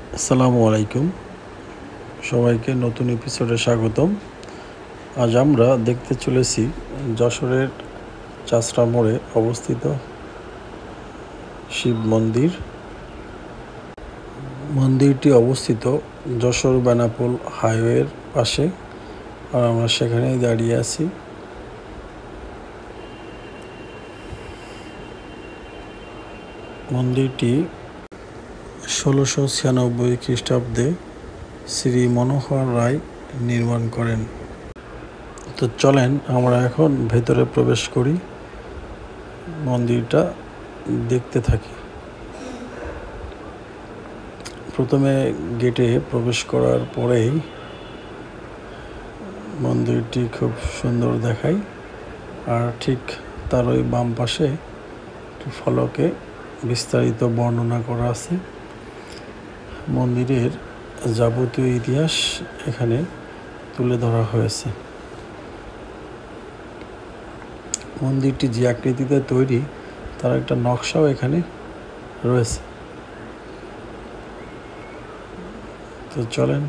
আসসালামু আলাইকুম, সবাইকে নতুন এপিসোডে স্বাগতম। আজ আমরা দেখতে চলেছি যশোরের চাষড়া মোড়ে অবস্থিত শিব মন্দির। মন্দিরটি অবস্থিত যশোর বেনাপোল হাইওয়ের পাশে, আর আমরা সেখানেই দাঁড়িয়ে আছি। মন্দিরটি 1696 খ্রিস্টাব্দে শ্রী মনোহর রায় নির্মাণ করেন। তো চলেন আমরা এখন ভেতরে প্রবেশ করি, মন্দিরটা দেখতে থাকি। প্রথমে গেটে প্রবেশ করার পরেই মন্দিরটি খুব সুন্দর দেখায়, আর ঠিক তার ওই বাম পাশে ফলকে বিস্তারিত বর্ণনা করা আছে। মন্দিরের যাবতীয় ইতিহাস এখানে তুলে ধরা হয়েছে। মন্দিরটি যে আকৃতিতে তৈরি তার একটা নকশাও এখানে রয়েছে। তো চলেন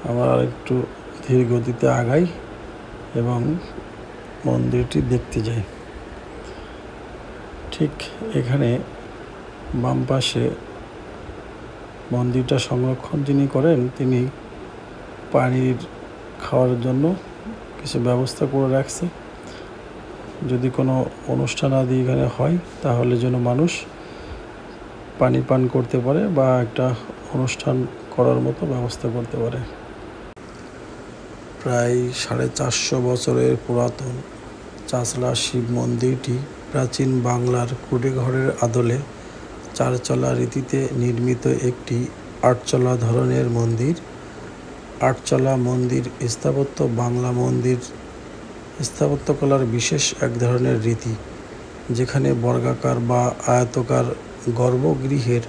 আমরা একটু ধীর গতিতে আগাই এবং মন্দিরটি দেখতে যাই। ঠিক এখানে বাম পাশে মন্দিরটা সংরক্ষণ যিনি করেন, তিনি পানির খাওয়ার জন্য কিছু ব্যবস্থা করে রাখছে। যদি কোনো অনুষ্ঠান আদি এখানে হয় তাহলে যেন মানুষ পানি পান করতে পারে বা একটা অনুষ্ঠান করার মতো ব্যবস্থা করতে পারে। প্রায় 450 বছরের পুরাতন চাষড়া শিব মন্দিরটি প্রাচীন বাংলার কুঁড়েঘরের আদলে চারচলা রীতিতে নির্মিত একটি আটচলা ধরনের মন্দির। আটচলা মন্দির স্থাপত্য বাংলা মন্দির স্থাপত্যকলার বিশেষ এক ধরনের রীতি, যেখানে বর্গাকার বা আয়তাকার গর্ভগৃহের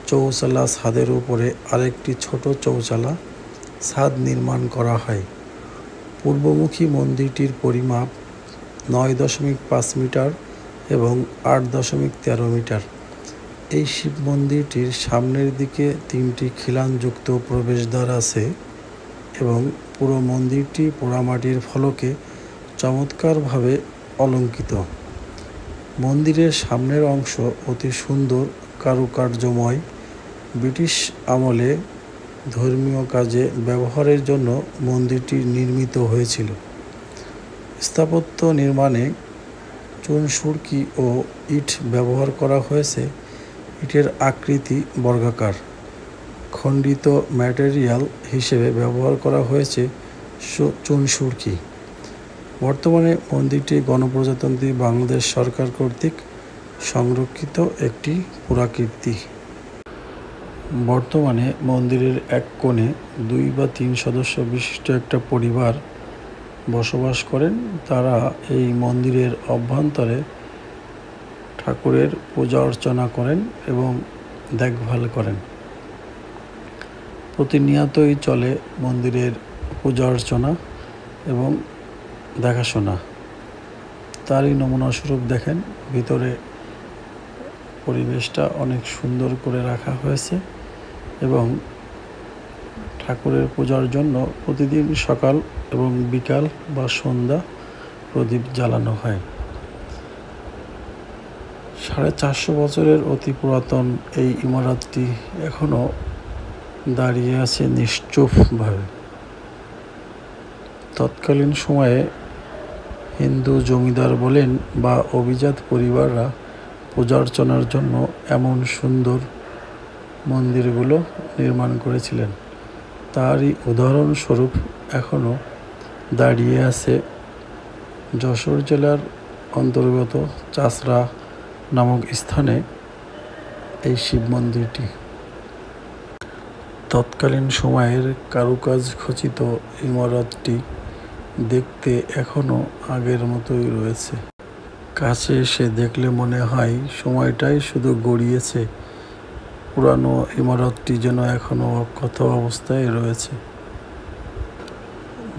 চৌচালা ছাদের উপরে আরেকটি ছোট চৌচালা ছাদ নির্মাণ করা হয়। পূর্বমুখী মন্দিরটির পরিমাপ 9.5 মিটার এবং 8.13 মিটার। এই শিব মন্দিরটির সামনের দিকে 3টি খিলানযুক্ত প্রবেশদ্বার আছে এবং পুরো মন্দিরটি পোড়ামাটির ফলকে চমৎকারভাবে অলঙ্কৃত। মন্দিরের সামনের অংশ অতি সুন্দর কারুকার্যময়। ব্রিটিশ আমলে ধর্মীয় কাজে ব্যবহারের জন্য মন্দিরটি নির্মিত হয়েছিল। স্থাপত্য নির্মাণে চুনসুরকি ও ইট ব্যবহার করা হয়েছে। ইটের আকৃতি বর্গাকার। খণ্ডিত ম্যাটেরিয়াল হিসেবে ব্যবহার করা হয়েছে চুনসুরকি। বর্তমানে মন্দিরটি গণপ্রজাতন্ত্রী বাংলাদেশ সরকার কর্তৃক সংরক্ষিত একটি পুরাকীর্তি। বর্তমানে মন্দিরের এক কোণে 2 বা 3 সদস্য বিশিষ্ট একটা পরিবার বসবাস করেন। তারা এই মন্দিরের অভ্যন্তরে ঠাকুরের পূজা অর্চনা করেন এবং দেখভাল করেন। প্রতিনিয়তই চলে মন্দিরের পূজা অর্চনা এবং দেখাশোনা। তারই নমুনাস্বরূপ দেখেন, ভিতরে পরিবেশটা অনেক সুন্দর করে রাখা হয়েছে এবং ঠাকুরের পূজার জন্য প্রতিদিন সকাল এবং বিকাল বা সন্ধ্যা প্রদীপ জ্বালানো হয়। 450 বছরের অতি পুরাতন এই ইমারতটি এখনও দাঁড়িয়ে আছে নিশ্চুপভাবে। তৎকালীন সময়ে হিন্দু জমিদার বলেন বা অভিজাত পরিবাররা পূজা অর্চনার জন্য এমন সুন্দর মন্দিরগুলো নির্মাণ করেছিলেন। তারই উদাহরণস্বরূপ এখনও দাঁড়িয়ে আছে যশোর জেলার অন্তর্গত চাষড়া নামক স্থানে এই শিব মন্দিরটি। তৎকালীন সময়ের কারুকাজ খচিত ইমারতটি দেখতে এখনও আগের মতোই রয়েছে। কাছে এসে দেখলে মনে হয় সময়টাই শুধু গড়িয়েছে। পুরানো ইমারতটি যেন এখনও অক্ষত অবস্থায় রয়েছে।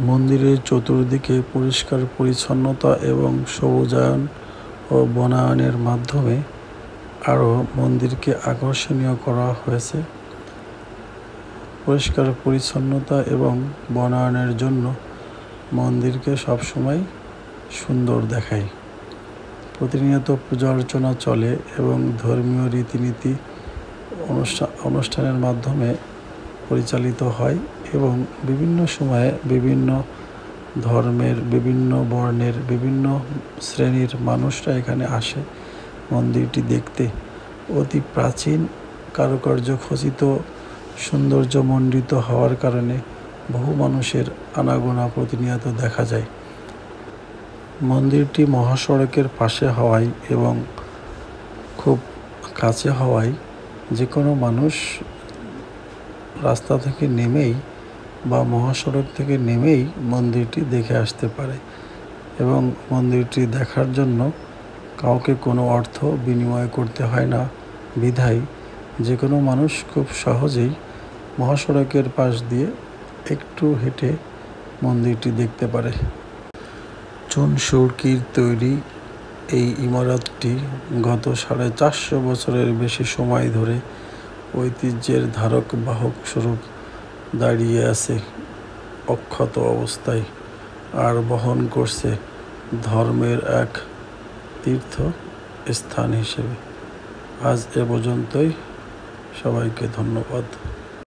মন্দিরের চতুর্দিকে পরিষ্কার পরিচ্ছন্নতা এবং সবুজায়ন ও বনায়নের মাধ্যমে আরও মন্দিরকে আকর্ষণীয় করা হয়েছে। পরিষ্কার পরিচ্ছন্নতা এবং বনায়নের জন্য মন্দিরকে সবসময় সুন্দর দেখায়। প্রতিনিয়ত পূজা অর্চনা চলে এবং ধর্মীয় রীতিনীতি অনুষ্ঠানের মাধ্যমে পরিচালিত হয় এবং বিভিন্ন সময়ে বিভিন্ন ধর্মের, বিভিন্ন বর্ণের, বিভিন্ন শ্রেণীর মানুষরা এখানে আসে মন্দিরটি দেখতে। অতি প্রাচীন কারুকার্য খচিত সৌন্দর্যমণ্ডিত হওয়ার কারণে বহু মানুষের আনাগোনা প্রতিনিয়ত দেখা যায়। মন্দিরটি মহাসড়কের পাশে হওয়ায় এবং খুব কাছে হওয়ায় যে কোনো মানুষ রাস্তা থেকে নেমেই বা মহাসড়ক থেকে নেমেই মন্দিরটি দেখে আসতে পারে এবং মন্দিরটি দেখার জন্য কাউকে কোনো অর্থ বিনিময় করতে হয় না বিধায় যে কোনো মানুষ খুব সহজেই মহাসড়কের পাশ দিয়ে একটু হেঁটে মন্দিরটি দেখতে পারে। চুন সুরকির তৈরি এই ইমারতটি গত 450 বছরের বেশি সময় ধরে ঐতিহ্যের ধারক বাহক স্বরূপ দাঁড়িয়ে আছে অক্ষত অবস্থায় আর বহন করছে ধর্মের এক তীর্থ স্থান হিসেবে। আজ এ পর্যন্তই। সবাইকে ধন্যবাদ।